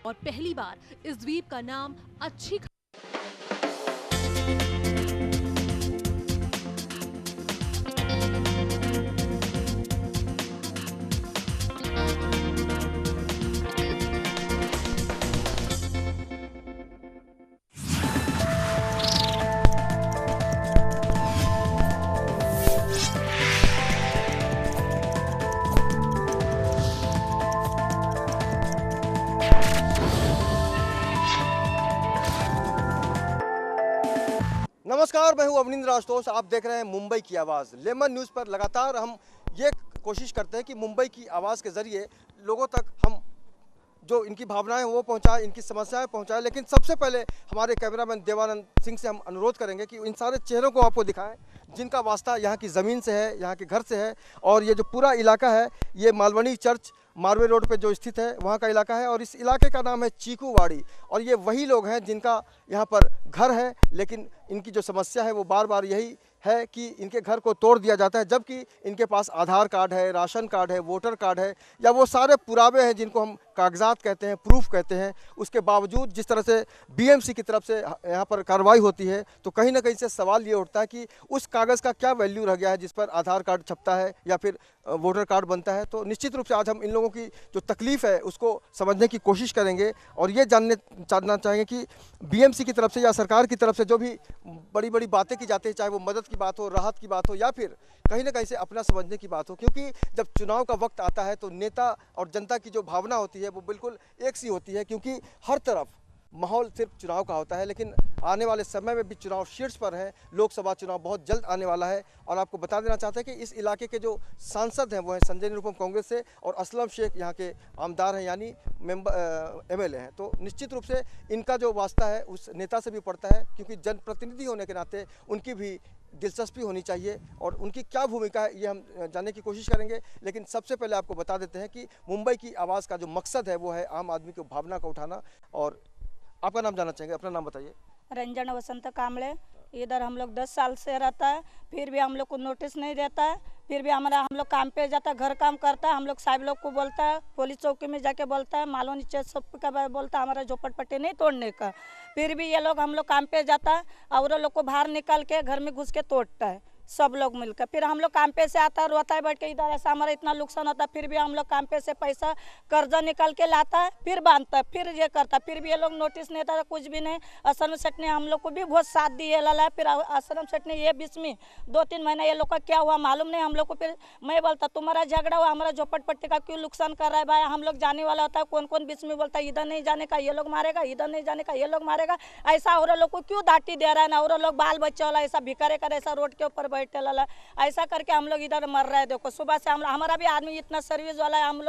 और पहली बार इस द्वीप का नाम अच्छी नमस्कार, मैं हूं अवनींद्र आशुतोष। आप देख रहे हैं मुंबई की आवाज़। लेमन न्यूज़ पर लगातार हम ये कोशिश करते हैं कि मुंबई की आवाज़ के ज़रिए लोगों तक हम जो इनकी भावनाएं हैं वो पहुंचाएं, इनकी समस्याएं पहुंचाएं। लेकिन सबसे पहले हमारे कैमरामैन देवानंद सिंह से हम अनुरोध करेंगे कि इन सारे चेहरों को आपको दिखाएं जिनका वास्ता यहाँ की ज़मीन से है, यहाँ के घर से है। और ये जो पूरा इलाका है, ये मालवनी चर्च मारवे रोड पे जो स्थित है वहाँ का इलाका है और इस इलाके का नाम है चीकूवाड़ी। और ये वही लोग हैं जिनका यहाँ पर घर है, लेकिन इनकी जो समस्या है वो बार बार यही है कि इनके घर को तोड़ दिया जाता है, जबकि इनके पास आधार कार्ड है, राशन कार्ड है, वोटर कार्ड है, या वो सारे पुरावे हैं जिनको हम कागजात कहते हैं, प्रूफ कहते हैं। उसके बावजूद जिस तरह से बीएमसी की तरफ से यहाँ पर कार्रवाई होती है, तो कहीं ना कहीं से सवाल ये उठता है कि उस कागज़ का क्या वैल्यू रह गया है जिस पर आधार कार्ड छपता है या फिर वोटर कार्ड बनता है। तो निश्चित रूप से आज हम इन लोगों की जो तकलीफ़ है उसको समझने की कोशिश करेंगे और ये जानना चाहेंगे कि बीएमसी की तरफ से या सरकार की तरफ से जो भी बड़ी बड़ी बातें की जाती है, चाहे वो मदद की बात हो, राहत की बात हो, या फिर कहीं ना कहीं से अपना समझने की बात हो। क्योंकि जब चुनाव का वक्त आता है तो नेता और जनता की जो भावना होती है वो बिल्कुल एक सी होती है, क्योंकि हर तरफ माहौल सिर्फ चुनाव का होता है। लेकिन आने वाले समय में भी चुनाव शीर्ष पर है, लोकसभा चुनाव बहुत जल्द आने वाला है। और आपको बता देना चाहते हैं कि इस इलाके के जो सांसद हैं वो हैं संजय निरुपम कांग्रेस से, और असलम शेख यहाँ के आमदार हैं, यानी एमएलए हैं। तो निश्चित रूप से इनका जो वास्ता है उस नेता से भी पड़ता है, क्योंकि जनप्रतिनिधि होने के नाते उनकी भी दिलचस्पी होनी चाहिए और उनकी क्या भूमिका है ये हम जानने की कोशिश करेंगे। लेकिन सबसे पहले आपको बता देते हैं कि मुंबई की आवाज़ का जो मकसद है वो है आम आदमी की भावना को उठाना। और आपका नाम जानना चाहेंगे, अपना नाम बताइए। रंजन वसंत कामले। इधर हम लोग 10 साल से रहता है, फिर भी हम लोग को नोटिस नहीं देता है। फिर भी हम लोग काम पे जाता है, घर काम करता है। हम लोग साहब लोग को बोलता है, पुलिस चौकी में जाके बोलता है, मालूनी चेक सब का बोलता है हमारा झोपड़पट्टी नहीं तोड़ने का। फिर भी ये लोग हम लोग काम पे जाता है और लोग को बाहर निकाल के घर में घुस के तोड़ता है, सब लोग मिलकर। फिर हम लोग काम पे से आता है, रोता है बैठ के, इधर ऐसा हमारा इतना नुकसान होता है। फिर भी हम लोग काम पे से पैसा कर्जा निकाल के लाता है, फिर बांधता है, फिर ये करता है। फिर भी ये लोग नोटिस नहीं देता, कुछ भी नहीं। असलम सेठ ने हम लोग को भी बहुत साथ दिए लाला है। फिर असलम सेठ ने ये बीच में 2-3 महीना ये लोग का क्या हुआ मालूम नहीं हम लोग को। फिर मैं बोलता तुम्हारा झगड़ा हुआ, हमारा झोपड़पट्टी का क्यों नुकसान कर रहा है भाई, हम लोग जाने वाला होता है। कौन कौन बीच में बोलता है इधर नहीं जाने का ये लोग मारेगा, इधर नहीं जाने का ये लोग मारेगा। ऐसा और लोग को क्यों दाटी दे रहा है ना, और लोग बाल बच्चे वाला ऐसा भिखारे कर ऐसा रोड के ऊपर बैठे लाला, ऐसा करके हम लोग इधर मर रहे हैं। देखो सुबह से हमारा भी आदमी इतना सर्विस वाला है, हम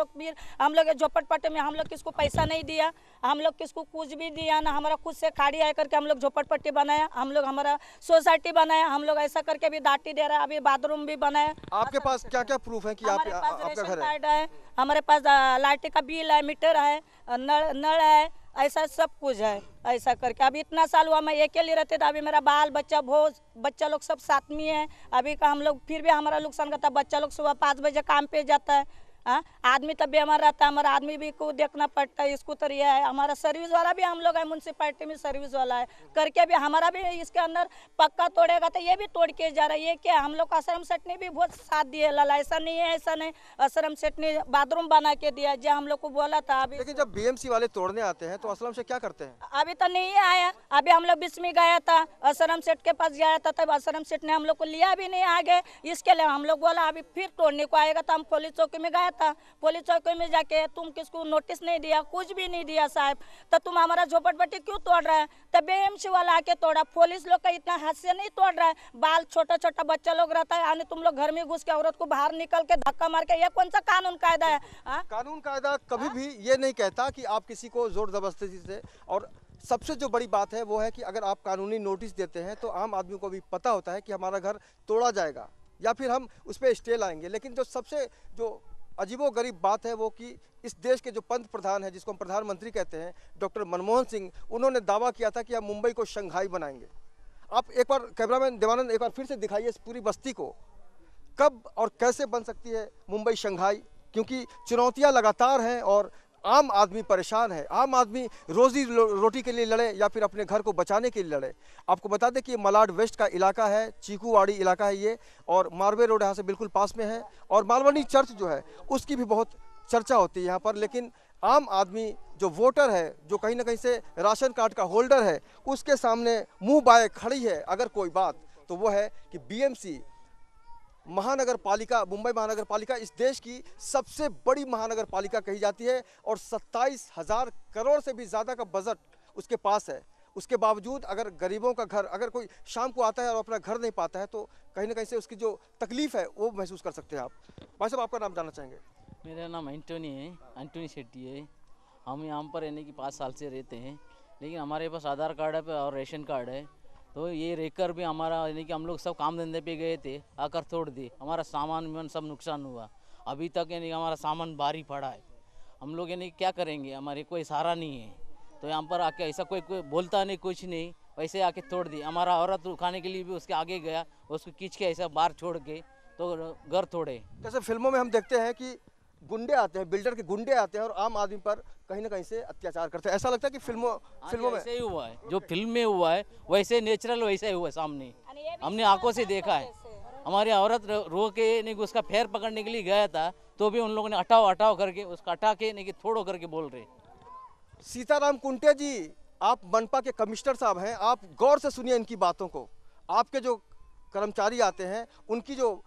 लोग झोपड़पट्टी में हम लोग किसको पैसा नहीं दिया, हम लोग किसको कुछ भी दिया ना। हमारा खुद से खाड़ी आए करके हम लोग झोपड़पट्टी बनाया, हम लोग हमारा सोसाइटी बनाया, हम लोग ऐसा करके भी दाटी दे रहा है। अभी बाथरूम भी बनाया। आपके पास क्या क्या प्रूफ है कि आपका घर है? हमारे पास लाइट का बिल है, मीटर है, नल है, ऐसा सब कुछ है। ऐसा करके अभी इतना साल हुआ मैं अकेले रहते थे, अभी मेरा बाल बच्चा भोज बच्चा लोग सब साथ में है। अभी का हम लोग फिर भी हमारा नुकसान करता है। बच्चा लोग सुबह 5 बजे काम पे जाता है, आदमी तब बीमार रहता है, हमारा आदमी भी को देखना पड़ता है। इसको तो ये है, हमारा सर्विस वाला भी हम लोग है, म्यूनसिपालिटी में सर्विस वाला है करके भी हमारा भी इसके अंदर पक्का तोड़ेगा तो ये भी तोड़ के जा रहा है। ये क्या हम लोग असलम सेठ ने भी बहुत साथ दिए लाला, ऐसा नहीं है, ऐसा नहीं। असलम सेठ ने बाथरूम बना के दिया जो हम लोग को बोला था। अभी लेकिन जब बीएमसी वाले तोड़ने आते हैं तो असलम से क्या करते हैं? अभी तो नहीं आया। अभी हम लोग बीच में गया था, असलम सेठ के पास गया था, तब असलम सेठ ने हम लोग को लिया भी नहीं आगे। इसके लिए हम लोग बोला अभी फिर तोड़ने को आएगा, तो हम पुलिस चौकी में गया था। पुलिस चौकी में जाके तुम किसको नोटिस नहीं दिया, कुछ भी नहीं दिया साहब, तो तुम हमारा झोपड़पट्टी क्यों तोड़ रहा है? तो बीएमसी वाला आके तोड़ा, पुलिस लोग का इतना हाथ से नहीं तोड़ रहा है। बाल छोटा छोटा बच्चा लोग रहता है, यानी तुम लोग घर में घुस के औरत को बाहर निकल के धक्का मार के, ये कौन सा कानून कायदा है? कानून कायदा कभी भी ये नहीं कहता कि आप किसी को जोर जबरदस्ती से। और सबसे जो बड़ी बात है वो है कि अगर आप कानूनी नोटिस देते हैं तो आम आदमी को भी पता होता है कि हमारा घर तोड़ा जाएगा या फिर हम उस पर स्टे लाएंगे। लेकिन जो सबसे जो अजीबोगरीब बात है वो कि इस देश के जो पंत प्रधान है, जिसको हम प्रधानमंत्री कहते हैं, डॉक्टर मनमोहन सिंह, उन्होंने दावा किया था कि हम मुंबई को शंघाई बनाएंगे। आप एक बार कैमरामैन देवानंद एक बार फिर से दिखाइए इस पूरी बस्ती को, कब और कैसे बन सकती है मुंबई शंघाई? क्योंकि चुनौतियां लगातार हैं और आम आदमी परेशान है, आम आदमी रोजी रोटी के लिए लड़े या फिर अपने घर को बचाने के लिए लड़े। आपको बता दें कि ये मलाड वेस्ट का इलाका है, चीकूवाड़ी इलाका है ये, और मारवे रोड यहाँ से बिल्कुल पास में है। और मालवनी चर्च जो है उसकी भी बहुत चर्चा होती है यहाँ पर। लेकिन आम आदमी जो वोटर है, जो कहीं ना कहीं से राशन कार्ड का होल्डर है, उसके सामने मुंह बाए खड़ी है अगर कोई बात, तो वो है कि बीएमसी महानगर पालिका, मुंबई महानगर पालिका इस देश की सबसे बड़ी महानगर पालिका कही जाती है और 27,000 करोड़ से भी ज़्यादा का बजट उसके पास है। उसके बावजूद अगर गरीबों का घर, अगर कोई शाम को आता है और अपना घर नहीं पाता है, तो कहीं ना कहीं से उसकी जो तकलीफ़ है वो महसूस कर सकते हैं आप। भाई साहब, आपका नाम जानना चाहेंगे? मेरा नाम एंटोनी है, एंटोनी शेट्टी है। हम यहाँ पर रहने की 5 साल से रहते हैं, लेकिन हमारे पास आधार कार्ड है और रेशन कार्ड है। तो ये रहकर भी हमारा यानी कि हम लोग सब काम धंधे पे गए थे, आकर तोड़ दिए, हमारा सामान वामान सब नुकसान हुआ। अभी तक यानी हमारा सामान भारी पड़ा है। हम लोग यानी क्या करेंगे, हमारे कोई सहारा नहीं है। तो यहाँ पर आके ऐसा कोई बोलता नहीं, कुछ नहीं, वैसे आके तोड़ दी। हमारा औरत उठाने के लिए भी उसके आगे गया, उसको खींच के ऐसा बाहर छोड़ के तो घर तोड़े। जैसे फिल्मों में हम देखते हैं कि गुंडे आते हैं, बिल्डर के गुंडे आते हैं और आम आदमी पर कहीं ना कहीं से अत्याचार करते हैं। ऐसा लगता है कि फिल्मों में ऐसे ही हुआ है, जो फिल्म में हुआ है वैसे नेचुरल वैसा ही हुआ है सामने, हमने आंखों से देखा है। हमारी औरत रो के नहीं उसका पैर पकड़ने के लिए गया था, तो भी उन लोगों ने हटाओ हटाओ करके उसका हटा के नहीं कि थोड़ो करके बोल रहे। सीताराम कुंटे जी, आप मनपा के कमिश्नर साहब हैं, आप गौर से सुनिए इनकी बातों को। आपके जो कर्मचारी आते हैं उनकी जो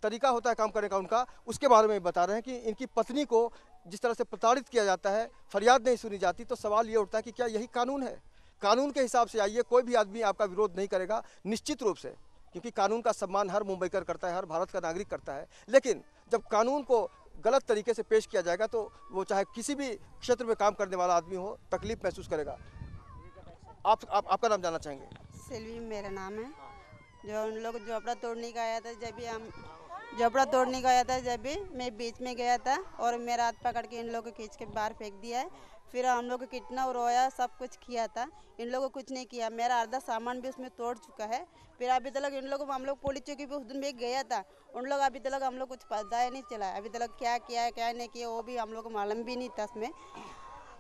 तरीका होता है काम करने का उनका, उसके बारे में बता रहे हैं कि इनकी पत्नी को जिस तरह से प्रताड़ित किया जाता है, फरियाद नहीं सुनी जाती। तो सवाल ये उठता है कि क्या यही कानून है? कानून के हिसाब से आइए, कोई भी आदमी आपका विरोध नहीं करेगा निश्चित रूप से, क्योंकि कानून का सम्मान हर मुंबईकर करता है, हर भारत का नागरिक करता है। लेकिन जब कानून को गलत तरीके से पेश किया जाएगा तो वो चाहे किसी भी क्षेत्र में काम करने वाला आदमी हो, तकलीफ महसूस करेगा। आपका नाम जानना चाहेंगे? सेल्वी मेरा नाम है। जो उन लोग झोपड़ा तोड़ने का आया था, जब भी हम झोपड़ा तोड़ने का आया था, जब भी मैं बीच में गया था और मेरा हाथ पकड़ के इन लोगों को खींच के बाहर फेंक दिया है। फिर हम लोग को कितना रोया, सब कुछ किया था, इन लोगों को कुछ नहीं किया। मेरा आधा सामान भी उसमें तोड़ चुका है। फिर अभी तक इन लोगों को हम लोग पुलिस चौकी पे उस दिन भी गया था, उन लोग अभी तक हम लोग कुछ पता ही नहीं चला अभी तक क्या किया है क्या नहीं किया, वो भी हम लोग को मालूम भी नहीं था उसमें।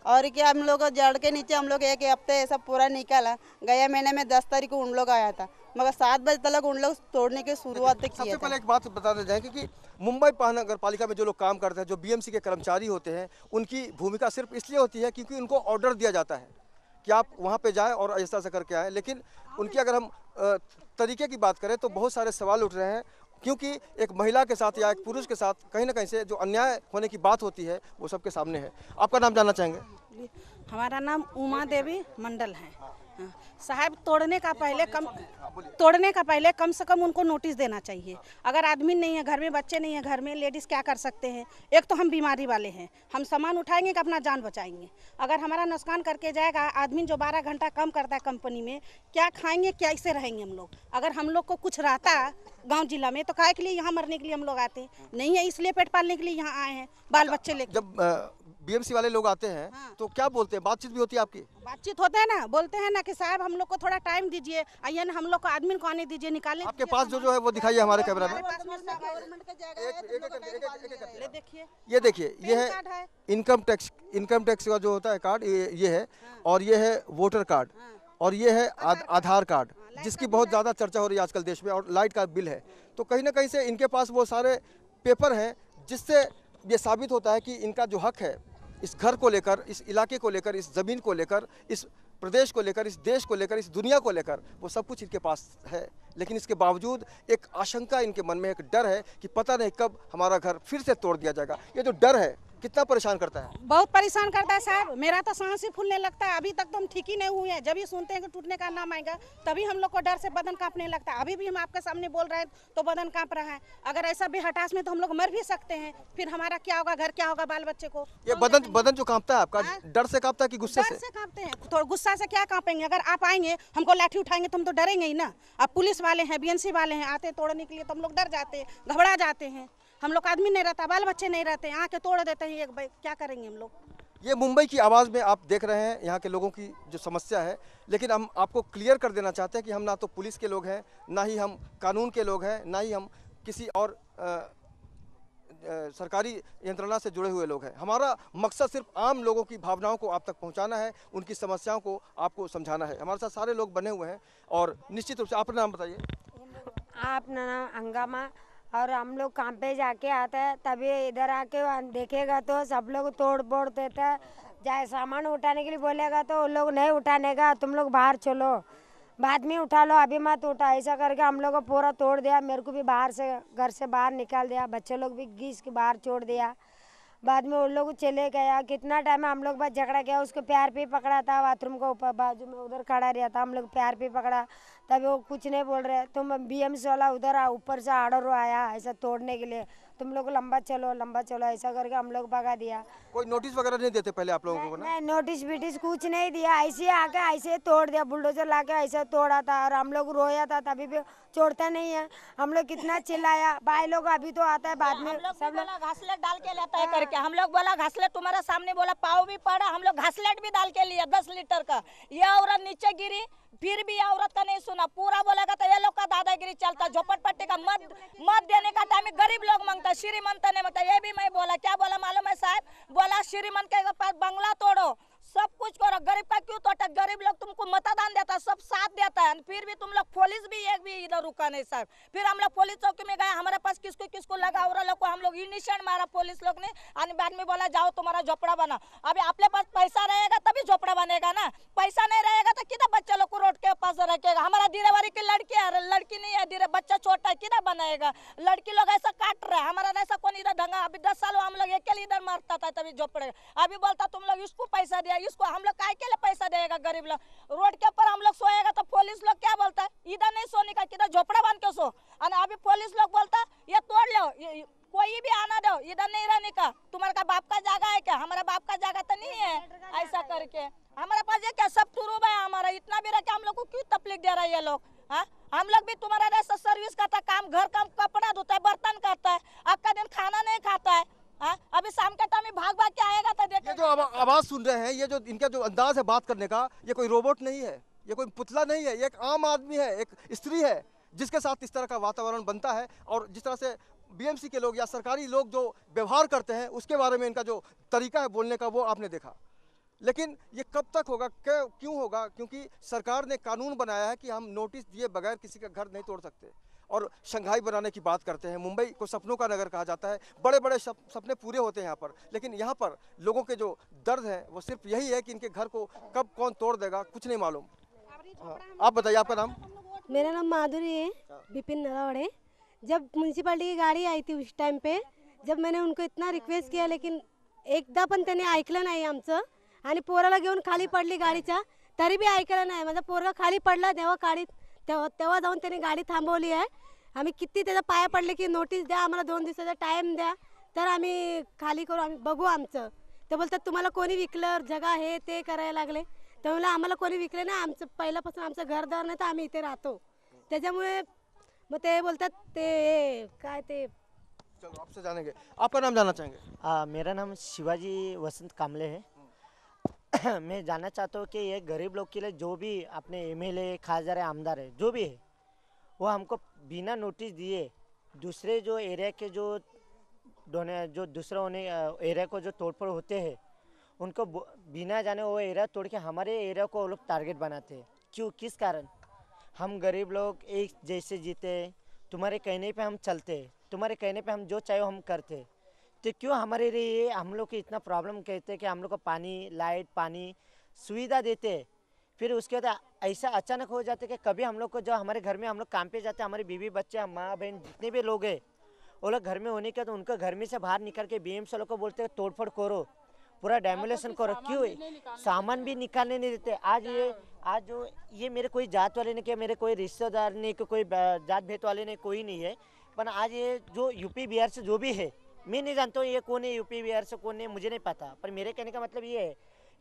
और क्या हम लोग जड़ के नीचे हम लोग एक हफ्ते ऐसा पूरा निकाला। गया महीने में 10 तारीख को उन लोग आया था, मगर 7 बजे तक उन लोग तोड़ने की शुरुआत किया था। सबसे पहले एक बात बता दें जाएंगे कि मुंबई महानगर पालिका में जो लोग काम करते हैं, जो बीएमसी के कर्मचारी होते हैं, उनकी भूमिका सिर्फ इसलिए होती है क्योंकि उनको ऑर्डर दिया जाता है कि आप वहाँ पे जाएं और ऐसा ऐसा करके आएँ। लेकिन उनकी अगर हम तरीके की बात करें तो बहुत सारे सवाल उठ रहे हैं, क्योंकि एक महिला के साथ या एक पुरुष के साथ कहीं ना कहीं से जो अन्याय होने की बात होती है वो सबके सामने है। आपका नाम जानना चाहेंगे? हमारा नाम उमा देवी मंडल है। साहब, तोड़ने का पहले कम से कम उनको नोटिस देना चाहिए। अगर आदमी नहीं है घर में, बच्चे नहीं है घर में, लेडीज़ क्या कर सकते हैं? एक तो हम बीमारी वाले हैं, हम सामान उठाएंगे कि अपना जान बचाएंगे। अगर हमारा नुकसान करके जाएगा आदमी जो 12 घंटा काम करता है कंपनी में, क्या खाएंगे, कैसे रहेंगे हम लोग? अगर हम लोग को कुछ रहता गांव जिला में तो काहे के लिए यहाँ मरने के लिए हम लोग आते नहीं है, इसलिए पेट पालने के लिए यहाँ आए हैं, बाल बच्चे लेकर। जब बीएमसी वाले लोग आते हैं तो क्या बोलते हैं? बातचीत भी होती है आपकी? बातचीत होता है ना, बोलते हैं ना कि साहब हम लोग को थोड़ा टाइम दीजिए, आइए ना हम लोग को आदमी को आने दीजिए, निकालने। आपके पास जो है वो दिखाइए हमारे कैमरा में। देखिए, ये देखिए, ये है इनकम टैक्स का जो होता है कार्ड, ये है, और ये है वोटर कार्ड, और ये है आधार कार्ड, जिसकी बहुत ज़्यादा चर्चा हो रही है आजकल देश में, और लाइट का बिल है। तो कहीं ना कहीं से इनके पास वो सारे पेपर हैं जिससे ये साबित होता है कि इनका जो हक है इस घर को लेकर, इस इलाके को लेकर, इस ज़मीन को लेकर, इस प्रदेश को लेकर, इस देश को लेकर, इस दुनिया को लेकर, वो सब कुछ इनके पास है। लेकिन इसके बावजूद एक आशंका इनके मन में, एक डर है कि पता नहीं कब हमारा घर फिर से तोड़ दिया जाएगा। ये जो डर है कितना परेशान करता है? बहुत परेशान करता है साहब, मेरा तो सांस ही फूलने लगता है। अभी तक तो हम ठीक ही नहीं हुए हैं, जब ही सुनते हैं कि टूटने का नाम आएगा तभी हम लोग को डर से बदन कांपने लगता है। अभी भी हम आपके सामने बोल रहे हैं तो बदन कांप रहा है। अगर ऐसा बेहटास में तो हम लोग मर भी सकते हैं, फिर हमारा क्या होगा, घर क्या होगा, बाल बच्चे को। ये बदन जो कांपता है आपका, डर से कांपता है कि गुस्से से? कांपते हैं, तो गुस्सा से क्या कांपेंगे? अगर आप आएंगे हमको लाठी उठाएंगे तो हम तो डरेंगे ही ना। अब पुलिस वाले हैं, बीएमसी वाले हैं, आते तोड़ने के लिए तो हम लोग डर जाते हैं, घबरा जाते हैं। हम लोग आदमी नहीं रहता, बाल बच्चे नहीं रहते, आके तोड़ देते हैं, एक क्या करेंगे हम लोग? ये मुंबई की आवाज़ में आप देख रहे हैं यहाँ के लोगों की जो समस्या है। लेकिन हम आपको क्लियर कर देना चाहते हैं कि हम ना तो पुलिस के लोग हैं, ना ही हम कानून के लोग हैं, ना ही हम किसी और सरकारी यंत्रणा से जुड़े हुए लोग हैं। हमारा मकसद सिर्फ आम लोगों की भावनाओं को आप तक पहुंचाना है, उनकी समस्याओं को आपको समझाना है। हमारे साथ सारे लोग बने हुए हैं और निश्चित रूप से अपना नाम बताइए। आप नाम हंगामा, और हम लोग काम पे जाके आते हैं, तभी इधर आके देखेगा तो सब लोग तोड़ फोड़ देता है। चाहे सामान उठाने के लिए बोलेगा तो वो लोग नहीं उठाने का, तुम लोग बाहर चलो, बाद में उठा लो, अभी मत उठा, ऐसा करके हम लोग को पूरा तोड़ दिया। मेरे को भी बाहर से घर से बाहर निकाल दिया, बच्चे लोग भी घीस के बाहर छोड़ दिया। बाद में उन लोग चले गया। कितना टाइम हम लोग बस झगड़ा किया, उसको प्यार पे पकड़ा था, बाथरूम का ऊपर बाजू में उधर खड़ा रहा था, हम लोग प्यार पे पकड़ा, तभी वो कुछ नहीं बोल रहे। तुम बीएमसी वाला उधर ऊपर से ऑर्डर आया ऐसा तोड़ने के लिए, तुम लोग लंबा चलो, ऐसा करके हम लोग भगा दिया। कोई नोटिस वगैरह नहीं देते पहले आप लोगों को ना? नहीं, नोटिस बिटिस कुछ नहीं दिया, ऐसे आके ऐसे तोड़ दिया, बुलडोजर लाके ऐसे तोड़ा था। और हम लोग रोया था, तभी भी छोड़ता नहीं है। हम लोग कितना चिल्लाया, भाई लोग अभी तो आता है बाद में, सब लोग घासलेट डाल के लेता है करके। हम लोग बोला घासलेट तुम्हारा सामने, बोला पाव भी पड़ा, हम लोग घासलेट भी डाल के लिया 10 लीटर का। ये औरत नीचे गिरी, फिर भी औरत का नहीं सुना, पूरा बोलेगा तो ये लोग का दादागिरी चलता। झोपड़पट्टी का मत देने का टाइम गरीब लोग मांगता, श्रीमंत नहीं मांगता। ये भी मैं बोला, क्या बोला मालूम है साहब? बोला श्रीमंत के पास बंगला तोड़ो, सब कुछ करो, गरीब का क्यों तोड़ा? गरीब लोग तुमको मतदान देता है, सब साथ देता है, फिर भी तुम लोग पुलिस भी एक भी इधर रुका नहीं साहब। फिर हम लोग पुलिस चौकी में गए, हमारे पास किसको लगा और लोग को हम लोग इनिशिएट मारा पुलिस लोग ने। बाद में बोला जाओ तुम्हारा झोपड़ा बना। अभी आपके पास पैसा रहेगा तभी झोपड़ा बनेगा ना, पैसा नहीं रहेगा तो किधर बच्चा लोग को रोड के पास रखेगा? हमारा धीरेवारी की लड़की है, लड़की नहीं है, धीरे बच्चा छोटा है, किधर बनाएगा? लड़की लोग ऐसा काट रहा है, हमारा ऐसा कौन इधर ढंगा। अभी 10 साल हम लोग अकेले इधर मारता था तभी झोपड़े। अभी बोलता तुम लोग इसको पैसा दिया, इसको हम लोग काय के लिए पैसा देगा? गरीब लोग रोड के ऊपर हम लोग सोएगा तो पुलिस लोग क्या बोलता है? इधर नहीं सोने का, किधर झोपड़ा बन के सो। अभी पुलिस लोग बोलता ये तोड़ लो, कोई भी आना दो, इधर नहीं रहने का। तुम्हारा बाप का जगह है क्या? हमारा बाप का जगह तो नहीं है। ऐसा करके हमारे पास ये क्या सब टूरूब है हमारा, इतना भी रखे हम लोग को क्यों तकलीफ दे रहा है ये लोग? हम लोग भी तुम्हारा जैसा सर्विस करता, काम घर का कपड़ा धोता है, बर्तन करता है, आपका दिन खाना नहीं खाता है। अभी शाम के टाइम में भाग के आएगा तो देखिए। ये जो आवाज सुन रहे हैं, ये जो इनका जो अंदाज है बात करने का, ये कोई रोबोट नहीं है, ये कोई पुतला नहीं है, ये एक आम आदमी है, एक स्त्री है जिसके साथ इस तरह का वातावरण बनता है। और जिस तरह से बीएमसी के लोग या सरकारी लोग जो व्यवहार करते हैं उसके बारे में इनका जो तरीका है बोलने का वो आपने देखा। लेकिन ये कब तक होगा, क्यों होगा? क्योंकि सरकार ने कानून बनाया है कि हम नोटिस दिए बगैर किसी का घर नहीं तोड़ सकते। और शंघाई बनाने की बात करते हैं, मुंबई को सपनों का नगर कहा जाता है, बड़े बड़े सपने पूरे होते हैं यहाँ पर। लेकिन यहाँ पर लोगों के जो दर्द है वो सिर्फ यही है कि इनके घर को कब कौन तोड़ देगा कुछ नहीं मालूम। आप बताइए, आपका नाम? मेरा नाम माधुरी है, बिपिन नरावड़े। जब म्युनिसिपालिटी की गाड़ी आई थी उस टाइम पे, जब मैंने उनको इतना रिक्वेस्ट किया लेकिन एकदा पण त्याने ऐकलं नाही आमचं, आणि पोराला घेऊन खाली पडली गाडीच्या, तरी बी ऐकलं नाही. माझा पोरगा खाली पडला तेव्हा जाऊन त्याने गाडी थांबवली आहे. आम्ही किती त्याच्या पाया पडले की नोटीस द्या, आम्हाला 2 दिवसाचा टाइम द्या, तर आम्ही खाली करू, आम्ही बघू आमचं. ते बोलतात तुम्हाला कोणी विकलं जगा हे ते करायला लागले. तर म्हणलं आम्हाला कोणी विकले नाही, आमचं पहिल्यापासून आमचं घरदार नाही तर आम्ही इथे राहतो. त्याच्यामुळे मग ते बोलतात ते काय ते. चलो आपसे जानेंगे, आपका नाम जानना चाहेंगे? मेरा नाम शिवाजी वसंत कामले है। मैं जानना चाहता हूँ कि ये गरीब लोग के लिए जो भी अपने एमएलए खासदार है, आमदार है, जो भी है, वो हमको बिना नोटिस दिए दूसरे जो एरिया के जो दूसरे एरिया को जो तोड़फोड़ होते हैं उनको बिना जाने वो एरिया तोड़ के हमारे एरिया को वो लोग टारगेट बनाते हैं। क्यों, किस कारण? हम गरीब लोग एक जैसे जीते, तुम्हारे कहने पे हम चलते, तुम्हारे कहने पे हम जो चाहे हम करते, तो क्यों हमारे लिए हम लोग को इतना प्रॉब्लम कहते हैं कि हम लोग को पानी, लाइट, पानी सुविधा देते, फिर उसके बाद ऐसा अचानक हो जाता है कि कभी हम लोग को जो हमारे घर में हम लोग काम पे जाते हैं, हमारे बीवी बच्चे माँ बहन जितने भी लोग हैं वो लोग घर में होने के तो उनको घर में से बाहर निकल के बीएमसी वालों को बोलते हैं तोड़फोड़ करो, पूरा डेमोलेशन करो। क्यों? सामान भी निकालने नहीं देते। आज जो ये मेरे कोई जात वाले ने किया, मेरे कोई रिश्तेदार ने, कोई जात भेद वाले ने, कोई नहीं है, पर आज ये जो यूपी बिहार से जो भी है, मैं नहीं जानता हूँ ये कौन है, यूपी बिहार से कौन है मुझे नहीं पता, पर मेरे कहने का मतलब ये है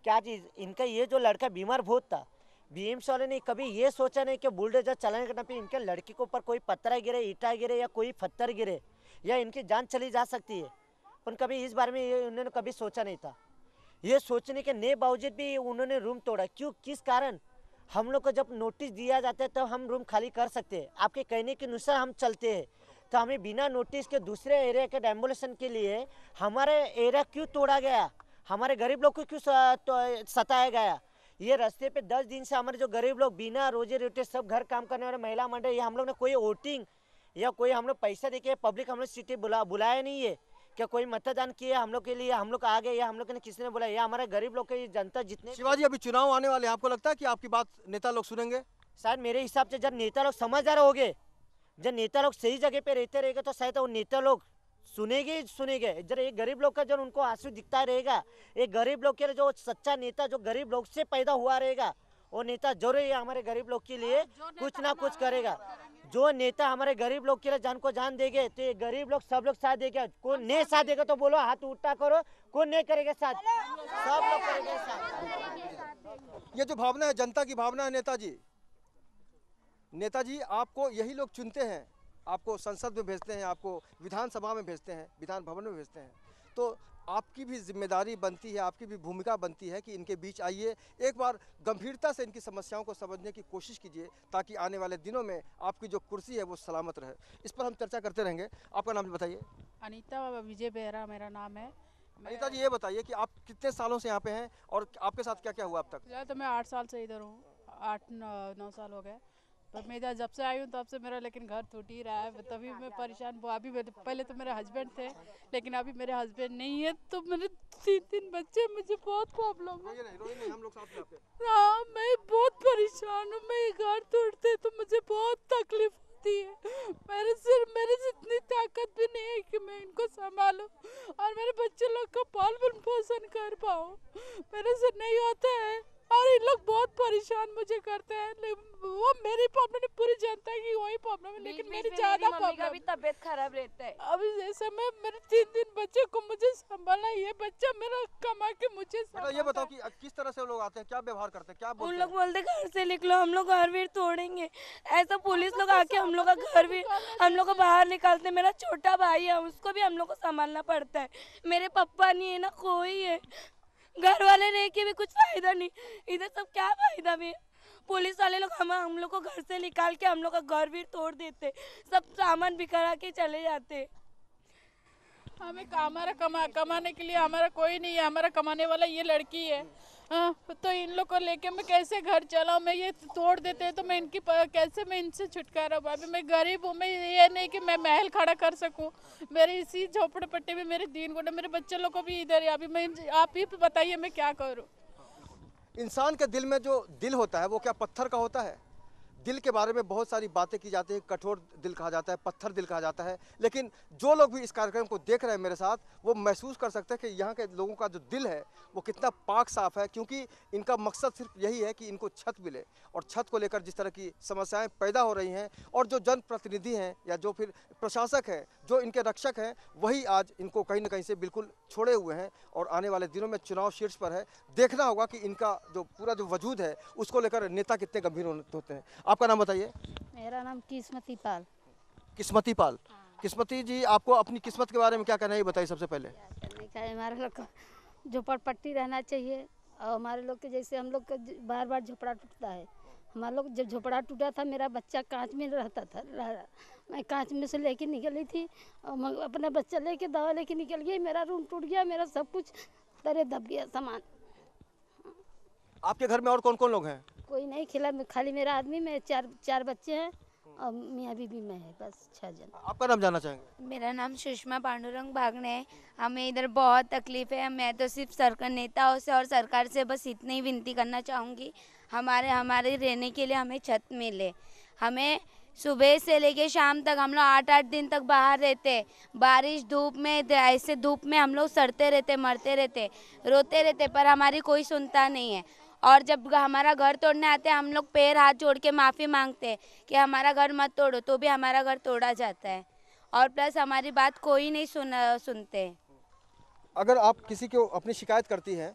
कि आज इनका ये जो लड़का बीमार बहुत था, बीएमसी वाले ने कभी ये सोचा नहीं कि बुलडोजर चलाने के टाइम पे इनके लड़के के ऊपर कोई पत्थर गिरे, ईटा गिरे या कोई पत्थर गिरे या इनकी जान चली जा सकती है, पर कभी इस बारे में ये उन्होंने कभी सोचा नहीं था। ये सोचने के नए बावजूद भी उन्होंने रूम तोड़ा। क्यों, किस कारण? हम लोग को जब नोटिस दिया जाता है तब हम रूम खाली कर सकते हैं, आपके कहने के अनुसार हम चलते हैं, तो हमें बिना नोटिस के दूसरे एरिया के डेमोलिशन के लिए हमारे एरिया क्यों तोड़ा गया, हमारे गरीब लोग को क्यों सताया गया। ये रास्ते पे 10 दिन से हमारे जो गरीब लोग बिना रोजे रोटी सब घर काम करने वाले महिला मंडल, ये हम लोग ने कोई वोटिंग या कोई हम लोग पैसा देके पब्लिक हम लोग सिटी बुलाया नहीं है, क्या कोई मतदान किया हम लोग के लिए, हम लोग आगे या हम लोग ने किसी ने बोला, या हमारे गरीब लोग के जनता जितने। शिवाजी, अभी चुनाव आने वाले हैं, आपको लगता है कि आपकी बात नेता लोग सुनेंगे? शायद मेरे हिसाब से जब नेता लोग समझदार हो गए, जब नेता लोग सही जगह पे रहते रहेंगे तो शायद वो नेता लोग सुनेंगे। जब एक गरीब लोग का जो उनको आंसू दिखता रहेगा, एक गरीब लोग के जो सच्चा नेता जो गरीब लोग से पैदा हुआ रहेगा, वो नेता जरूर हमारे गरीब लोग के लिए कुछ ना कुछ करेगा। जो नेता हमारे गरीब लोग के लिए जान को जान देंगे तो ये गरीब लोग सब लोग साथ देगा। कौन नहीं साथ देगा तो बोलो हाथ उल्टा करो, कौन नहीं करेगा साथ, सब लोग करेंगे साथ। ये जो भावना है, जनता की भावना है नेताजी आपको यही लोग चुनते हैं, आपको संसद में भेजते हैं, आपको विधानसभा में भेजते हैं, विधान भवन में भेजते हैं, तो आपकी भी जिम्मेदारी बनती है, आपकी भी भूमिका बनती है कि इनके बीच आइए, एक बार गंभीरता से इनकी समस्याओं को समझने की कोशिश कीजिए ताकि आने वाले दिनों में आपकी जो कुर्सी है वो सलामत रहे। इस पर हम चर्चा करते रहेंगे। आपका नाम बताइए। अनीता विजय बेहरा मेरा नाम है। अनीता जी, ये बताइए कि आप कितने सालों से यहाँ पे हैं और आपके साथ क्या क्या हुआ अब तक? तो मैं 8 साल से इधर हूँ, 8-9 साल हो गए। तो मैं इधर जब से आई हूँ तब से मेरा लेकिन घर टूट ही रहा है, तभी मैं परेशान। अभी पहले तो मेरे हस्बैंड थे, लेकिन अभी मेरे हस्बैंड नहीं है, तो मेरे 3 बच्चे, मुझे बहुत प्रॉब्लम है। हम लोग साथ में आपके। हाँ, मैं बहुत परेशान हूँ। मैं घर टूटते तो मुझे बहुत तकलीफ होती है। मेरे से इतनी ताकत भी नहीं है कि मैं इनको संभालूं और मेरे बच्चे लोग का पालन पोषण कर पाऊँ, मेरे से नहीं होता है। और इन लोग बहुत परेशान मुझे करते हैं। वो मेरी प्रॉब्लम नहीं, पूरी जनता की वही प्रॉब्लम है, लेकिन मेरी ज्यादा प्रॉब्लम। भी तबीयत खराब रहता है। अभी जैसे मेरे 3 बच्चे को मुझे संभालना, ये बच्चा मेरा कमा के मुझे ये बताओ कि किस तरह से लोग आते हैं, क्या व्यवहार करते हैं, क्या बोलते उन लोग बोलते घर से निकलो, हम लोग घर भी तोड़ेंगे। ऐसा पुलिस लोग आके हम लोग का घर भी हम लोग को बाहर निकालते। मेरा छोटा भाई है, उसको भी हम लोग को संभालना पड़ता है। मेरे पापा नहीं है ना, कोई है। घर वाले रह के भी कुछ फायदा नहीं, इधर सब क्या फायदा भी। पुलिस वाले लोग हम लोग को घर से निकाल के हम लोग का घर भी तोड़ देते, सब सामान बिखरा के चले जाते। हमें कमाने के लिए हमारा कोई नहीं है, हमारा कमाने वाला ये लड़की है। तो इन लोग को लेके मैं कैसे घर चलाऊं? मैं ये तोड़ देते हैं तो मैं कैसे मैं इनसे छुटकारा पाऊं? अभी मैं गरीब हूँ, मैं ये नहीं कि मैं महल खड़ा कर सकूं। मेरे इसी झोपड़पट्टी में मेरे 3 गुंडे, मेरे बच्चे लोग को भी इधर है। अभी मैं आप ही बताइए मैं क्या करूँ? इंसान के दिल में जो दिल होता है वो क्या पत्थर का होता है? दिल के बारे में बहुत सारी बातें की जाती है, कठोर दिल कहा जाता है, पत्थर दिल कहा जाता है, लेकिन जो लोग भी इस कार्यक्रम को देख रहे हैं मेरे साथ, वो महसूस कर सकते हैं कि यहाँ के लोगों का जो दिल है वो कितना पाक साफ है, क्योंकि इनका मकसद सिर्फ यही है कि इनको छत मिले। और छत को लेकर जिस तरह की समस्याएं पैदा हो रही हैं, और जो जनप्रतिनिधि हैं या जो फिर प्रशासक हैं, जो इनके रक्षक हैं, वही आज इनको कहीं ना कहीं से बिल्कुल छोड़े हुए हैं। और आने वाले दिनों में चुनाव शीर्ष पर है, देखना होगा कि इनका जो पूरा जो वजूद है उसको लेकर नेता कितने गंभीर होते हैं। आपका नाम बताइए। मेरा नाम किस्मती पाल। किस्मती पाल। किस्मती जी, आपको अपनी किस्मत के बारे में क्या कहना है, ये बताइए सबसे पहले। हमारे लोग को झोपड़पट्टी रहना चाहिए, और हमारे लोग के जैसे हम लोग का बार बार झोपड़ा टूटता है। हमारे लोग जब झोपड़ा टूटा था, मेरा बच्चा कांच में रहता था, मैं कांच में से लेके निकली थी और मैं अपना बच्चा लेके दवा लेके निकल गई। मेरा रूम टूट गया, मेरा सब कुछ तरे दब गया सामान। आपके घर में और कौन कौन लोग हैं? कोई नहीं, खिला खाली मेरा आदमी, में चार बच्चे हैं और मियाँ बीबी में है, बस 6 जन। आपका नाम जानना चाहेंगे? मेरा नाम सुषमा पांडुरंग भागने है। हमें इधर बहुत तकलीफ है। मैं तो सिर्फ सरकार नेताओं से और सरकार से बस इतनी ही विनती करना चाहूँगी, हमारे रहने के लिए हमें छत मिले। हमें सुबह से लेके शाम तक हम लोग 8-8 दिन तक बाहर रहते, बारिश धूप में, ऐसे धूप में हम लोग सड़ते रहते, मरते रहते, रोते रहते, पर हमारी कोई सुनता नहीं है। और जब हमारा घर तोड़ने आते हैं, हम लोग पैर हाथ जोड़ के माफ़ी मांगते हैं कि हमारा घर मत तोड़ो, तो भी हमारा घर तोड़ा जाता है। और प्लस हमारी बात कोई नहीं सुनते। अगर आप किसी को अपनी शिकायत करती हैं,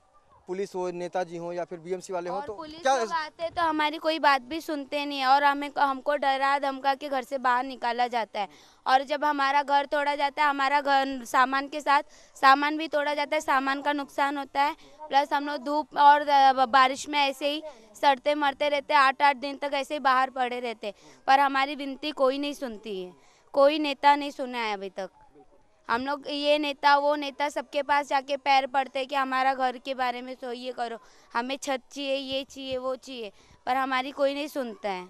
पुलिस हो, नेताजी हो या फिर बीएमसी वाले हो, तो पुलिस क्या लोग आते तो हमारी कोई बात भी सुनते नहीं है और हमको डरा धमका के घर से बाहर निकाला जाता है। और जब हमारा घर तोड़ा जाता है, हमारा घर सामान के साथ सामान भी तोड़ा जाता है, सामान का नुकसान होता है। प्लस हम लोग धूप और बारिश में ऐसे ही सड़ते मरते रहते, 8-8 दिन तक ऐसे ही बाहर पड़े रहते, पर हमारी विनती कोई नहीं सुनती है। कोई नेता नहीं सुना है अभी तक। हम लोग ये नेता वो नेता सबके पास जाके पैर पड़ते हैं कि हमारा घर के बारे में सो ये करो, हमें छत चाहिए, ये चाहिए, वो चाहिए, पर हमारी कोई नहीं सुनता है।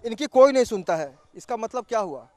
इनकी कोई नहीं सुनता है, इसका मतलब क्या हुआ?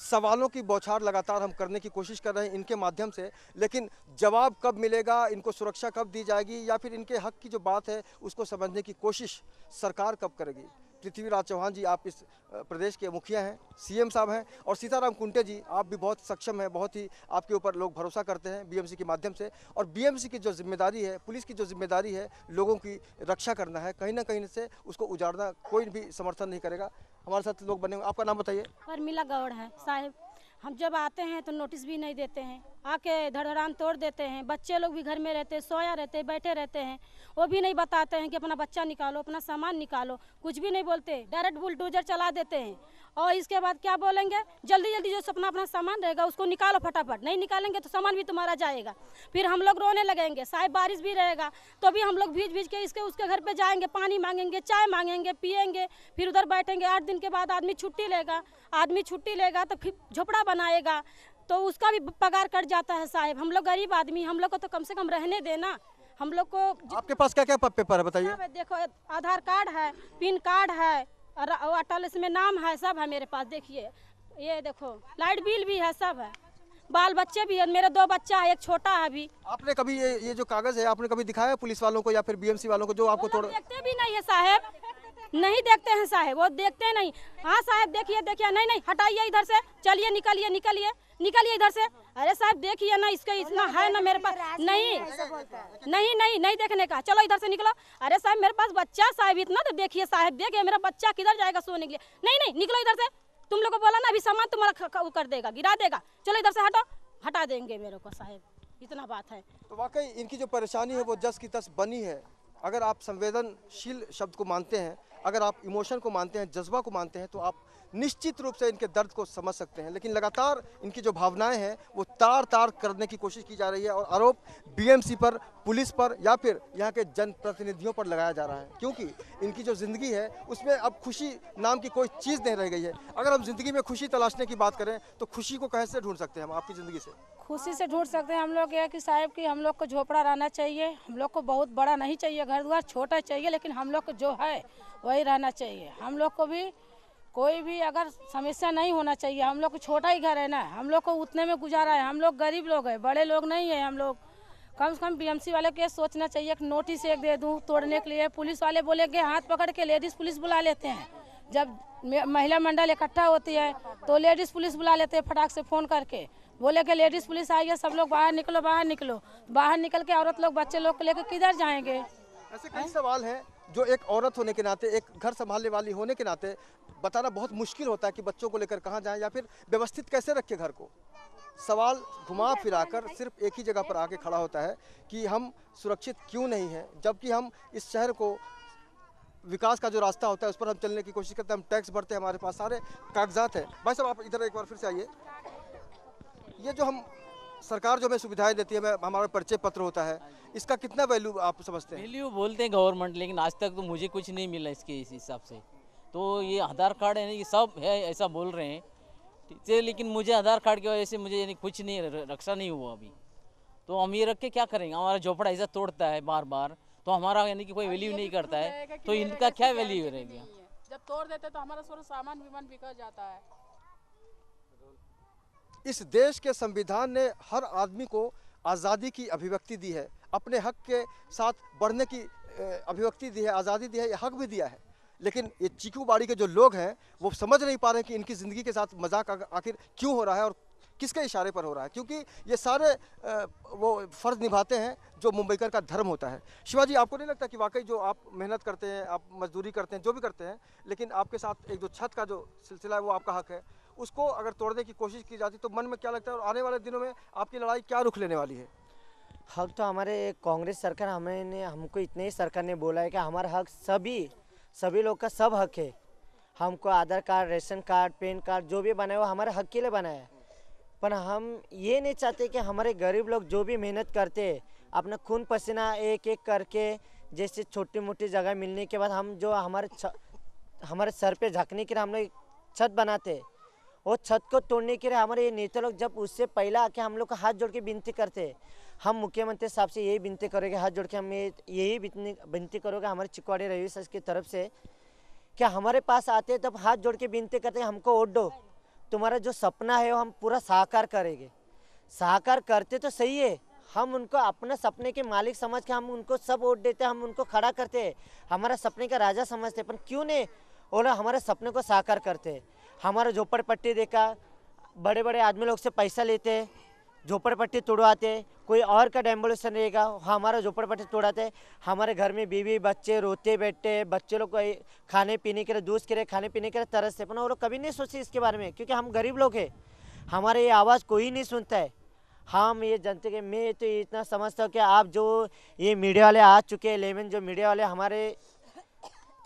सवालों की बौछार लगातार हम करने की कोशिश कर रहे हैं इनके माध्यम से, लेकिन जवाब कब मिलेगा, इनको सुरक्षा कब दी जाएगी, या फिर इनके हक की जो बात है उसको समझने की कोशिश सरकार कब करेगी? पृथ्वीराज चौहान जी, आप इस प्रदेश के मुखिया हैं, सीएम साहब हैं, और सीताराम कुंटे जी, आप भी बहुत सक्षम हैं, बहुत ही आपके ऊपर लोग भरोसा करते हैं बीएमसी के माध्यम से। और बीएमसी की जो जिम्मेदारी है, पुलिस की जो जिम्मेदारी है, लोगों की रक्षा करना है, कहीं ना कहीं से उसको उजाड़ना कोई भी समर्थन नहीं करेगा। हमारे साथ लोग बने हुए, आपका नाम बताइए। परमिला गौड़ है साहब। हम जब आते हैं तो नोटिस भी नहीं देते हैं, आके धड़धड़ान तोड़ देते हैं। बच्चे लोग भी घर में रहते हैं, सोया रहते हैं, बैठे रहते हैं, वो भी नहीं बताते हैं कि अपना बच्चा निकालो, अपना सामान निकालो, कुछ भी नहीं बोलते। डायरेक्ट बुलडोजर चला देते हैं और इसके बाद क्या बोलेंगे, जल्दी जल्दी जो अपना सामान रहेगा उसको निकालो फटाफट, नहीं निकालेंगे तो सामान भी तुम्हारा जाएगा। फिर हम लोग रोने लगेंगे। साहब बारिश भी रहेगा तो भी हम लोग भीज भीज के इसके उसके घर पे जाएंगे, पानी मांगेंगे, चाय मांगेंगे, पियेंगे, फिर उधर बैठेंगे। 8 दिन के बाद आदमी छुट्टी लेगा तो फिर झोपड़ा बनाएगा तो उसका भी पगार कट जाता है। साहब हम लोग गरीब आदमी, हम लोग को तो कम से कम रहने देना। हम लोग को आपके पास क्या क्या पेपर है बताइए? देखो, आधार कार्ड है, पिन कार्ड है, अटल इसमें नाम है, सब है मेरे पास। देखिए ये देखो, लाइट बिल भी है, सब है, बाल बच्चे भी है, मेरे 2 बच्चा है, एक छोटा है अभी। आपने कभी ये जो कागज है आपने कभी दिखाया पुलिस वालों को या फिर बीएमसी वालों को जो आपको तोड़? देखते भी नहीं है साहब, नहीं देखते हैं साहब, वो देखते नहीं। हाँ साहब देखिए देखिए, नहीं नहीं हटाइए इधर से, चलिए निकलिए निकलिए निकलिए इधर से। अरे साहब देखिए ना, इसका इतना है ना मेरे पास, नहीं नहीं नहीं नहीं देखने का, चलो इधर से निकलो। अरे साहब मेरे पास बच्चा साहब, इतना तो देखिए साहब, देखिए मेरा बच्चा किधर जाएगा सोने के लिए। नहीं नहीं निकलो इधर से, तुम लोग को बोला ना अभी सामान तुम्हारा कर देगा, गिरा देगा, चलो इधर से हटो। हटा देंगे मेरे को साहब, इतना बात है। तो वाकई इनकी जो परेशानी है वो जस की तस बनी है। अगर आप संवेदनशील शब्द को मानते हैं, अगर आप इमोशन को मानते हैं, जज्बा को मानते हैं, तो आप निश्चित रूप से इनके दर्द को समझ सकते हैं। लेकिन लगातार इनकी जो भावनाएं हैं वो तार तार करने की कोशिश की जा रही है और आरोप बीएमसी पर, पुलिस पर या फिर यहाँ के जनप्रतिनिधियों पर लगाया जा रहा है, क्योंकि इनकी जो ज़िंदगी है उसमें अब खुशी नाम की कोई चीज़ नहीं रह गई है। अगर हम ज़िंदगी में खुशी तलाशने की बात करें तो खुशी को कैसे ढूंढ सकते हैं हम आपकी ज़िंदगी से? खुशी से ढूंढ सकते हैं हम लोग ये कि साहब कि हम लोग को झोपड़ा रहना चाहिए, हम लोग को बहुत बड़ा नहीं चाहिए, घर द्वार छोटा चाहिए, लेकिन हम लोग को जो है वही रहना चाहिए। हम लोग को भी कोई भी अगर समस्या नहीं होना चाहिए। हम लोग को छोटा ही घर है ना, हम लोग को उतने में गुजारा है, हम लोग गरीब लोग हैं, बड़े लोग नहीं है हम लोग। कम से कम बीएमसी वाले के सोचना चाहिए कि नोटिस एक दे दूं तोड़ने के लिए। पुलिस वाले बोलेंगे हाथ पकड़ के लेडीज़ पुलिस बुला लेते हैं, जब महिला मंडल इकट्ठा होती है तो लेडीज़ पुलिस बुला लेते हैं, फटाक से फ़ोन करके बोले कि लेडीज़ पुलिस आई है, सब लोग बाहर निकलो बाहर निकलो। बाहर निकल के औरत लोग बच्चे लोग को लेकर किधर जाएंगे? ऐसे कई सवाल हैं जो एक औरत होने के नाते, एक घर संभालने वाली होने के नाते बताना बहुत मुश्किल होता है कि बच्चों को लेकर कहाँ जाएं या फिर व्यवस्थित कैसे रखें घर को। सवाल घुमा फिराकर सिर्फ एक ही जगह पर आके खड़ा होता है कि हम सुरक्षित क्यों नहीं हैं, जबकि हम इस शहर को विकास का जो रास्ता होता है उस पर हम चलने की कोशिश करते हैं, हम टैक्स भरते हैं, हमारे पास सारे कागजात हैं। भाई साहब आप इधर एक बार फिर से आइए। ये जो हम सरकार जो हमें सुविधाएं देती है, हमारा परिचय पत्र होता है, इसका कितना वैल्यू आप समझते हैं? वैल्यू बोलते हैं गवर्नमेंट, लेकिन आज तक तो मुझे कुछ नहीं मिला इसके इस हिसाब से। तो ये आधार कार्ड है ना, ये सब है ऐसा बोल रहे हैं, ठीक है, लेकिन मुझे आधार कार्ड की वजह से मुझे यानी कुछ नहीं रक्षा नहीं हुआ अभी। तो हम ये रख के क्या करेंगे? हमारा झोपड़ा ऐसा तोड़ता है बार बार, तो हमारा यानी कि कोई वैल्यू नहीं करता है, तो इनका क्या वैल्यू रहेगा? जब तोड़ देते तो हमारा सारा सामान विमान बिका जाता है। इस देश के संविधान ने हर आदमी को आज़ादी की अभिव्यक्ति दी है, अपने हक के साथ बढ़ने की अभिव्यक्ति दी है, आज़ादी दी है, हक भी दिया है। लेकिन ये चीकूबाड़ी के जो लोग हैं वो समझ नहीं पा रहे कि इनकी ज़िंदगी के साथ मजाक आखिर क्यों हो रहा है और किसके इशारे पर हो रहा है, क्योंकि ये सारे वो फ़र्ज़ निभाते हैं जो मुंबईकर का धर्म होता है। शिवाजी, आपको नहीं लगता कि वाकई जो आप मेहनत करते हैं, आप मजदूरी करते हैं, जो भी करते हैं, लेकिन आपके साथ एक जो छत का जो सिलसिला है वो आपका हक है, उसको अगर तोड़ने की कोशिश की जाती तो मन में क्या लगता है और आने वाले दिनों में आपकी लड़ाई क्या रुख लेने वाली है? हक तो हमारे कांग्रेस सरकार हमको इतने ही सरकार ने बोला है कि हमारा हक सभी लोग का सब हक है। हमको Aadhaar card, ration card, PAN card जो भी बनाया वो हमारे हक के लिए बनाया है। पर हम ये नहीं चाहते कि हमारे गरीब लोग जो भी मेहनत करते हैं अपना खून पसीना एक एक करके, जैसे छोटी मोटी जगह मिलने के बाद हम जो हमारे सर पे झकने के लिए हम लोग छत बनाते, वो छत को तोड़ने के लिए हमारे ये नेता लोग जब उससे पहला आके हम लोग को हाथ जोड़ के विनती करते हैं, हम मुख्यमंत्री साहब से यही विनती करेंगे, हाथ जोड़ के हम यही विनती करोगे हमारे चिकवाड़ी रवि सर की तरफ से, क्या हमारे पास आते तब हाथ जोड़ के विनती करते हैं हमको वोट दो, तुम्हारा जो सपना है वो हम पूरा साकार करेंगे। साकार करते तो सही है, हम उनको अपने सपने के मालिक समझ के हम उनको सब वोट देते हैं, हम उनको खड़ा करते हैं, हमारा सपने का राजा समझते हैं, पर क्यों नहीं वो लोग हमारे सपने को साकार करते हैं। हमारा झोपड़पट्टी देखा, बड़े बड़े आदमी लोग से पैसा लेते हैं, झोपड़पट्टी तोड़वाते, कोई और का डेमोलिशन रहेगा हमारा झोपड़पट्टी तोड़ाते, हमारे घर में बीवी बच्चे रोते बैठते, बच्चे लोग को खाने पीने के लिए दूध के लिए खाने पीने के लिए तरसते, पर वो लोग कभी नहीं सोचे इसके बारे में, क्योंकि हम गरीब लोग हैं, हमारे ये आवाज़ कोई नहीं सुनता है। हम ये जनता के, मैं तो इतना समझता हूँ कि आप जो ये मीडिया वाले आ चुके हैं, लेमन जो मीडिया वाले हमारे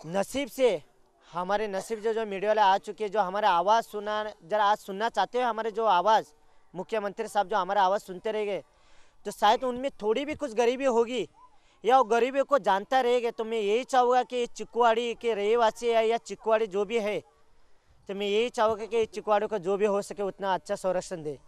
नसीब से, हमारे नसीब जो मीडिया वाले आ चुके हैं, जो हमारा आवाज़ सुना जरा आज सुनना चाहते हो, हमारे जो आवाज़ मुख्यमंत्री साहब जो हमारा आवाज़ सुनते रहेंगे तो शायद उनमें थोड़ी भी कुछ गरीबी होगी या वो गरीबी को जानता रहेगा। तो मैं यही चाहूँगा कि चिकवाड़ी के रहवासी या चिकवाड़ी जो भी है, तो मैं यही चाहूँगा कि चिकवाड़ी को जो भी हो सके उतना अच्छा संरक्षण दे।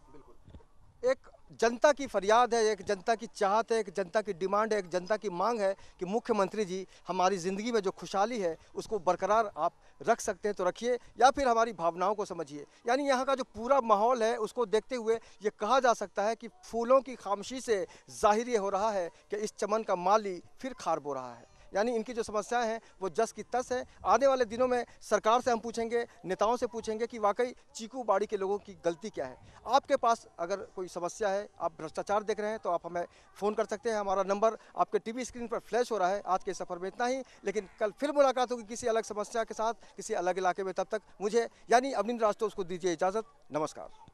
एक जनता की फरियाद है, एक जनता की चाहत है, एक जनता की डिमांड है, एक जनता की मांग है कि मुख्यमंत्री जी हमारी ज़िंदगी में जो खुशहाली है उसको बरकरार आप रख सकते हैं तो रखिए, या फिर हमारी भावनाओं को समझिए। यानी यहाँ का जो पूरा माहौल है उसको देखते हुए ये कहा जा सकता है कि फूलों की खामोशी से जाहिर ये हो रहा है कि इस चमन का माली फिर खार बो रहा है। यानी इनकी जो समस्याएं हैं वो जस की तस है। आने वाले दिनों में सरकार से हम पूछेंगे, नेताओं से पूछेंगे कि वाकई चीकू बाड़ी के लोगों की गलती क्या है। आपके पास अगर कोई समस्या है, आप भ्रष्टाचार देख रहे हैं, तो आप हमें फ़ोन कर सकते हैं। हमारा नंबर आपके टीवी स्क्रीन पर फ्लैश हो रहा है। आज के सफ़र में इतना ही, लेकिन कल फिर मुलाकात होगी किसी अलग समस्या के साथ, किसी अलग इलाके में। तब तक मुझे यानी अवनींद्र राजतोष को दीजिए इजाज़त। नमस्कार।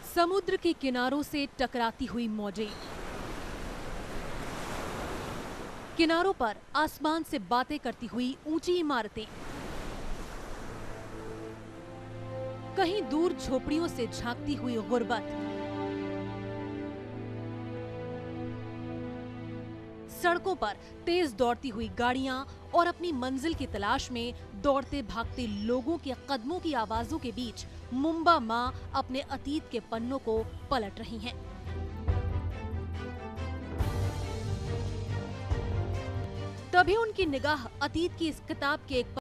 समुद्र के किनारों से टकराती हुई मौजें, किनारों पर आसमान से बातें करती हुई ऊंची इमारतें, कहीं दूर झोपड़ियों से झांकती हुई गुर्बत, सड़कों पर तेज दौड़ती हुई गाड़ियां और अपनी मंजिल की तलाश में दौड़ते भागते लोगों के कदमों की आवाजों के बीच मुंबा माँ अपने अतीत के पन्नों को पलट रही हैं। तभी उनकी निगाह अतीत की इस किताब के एक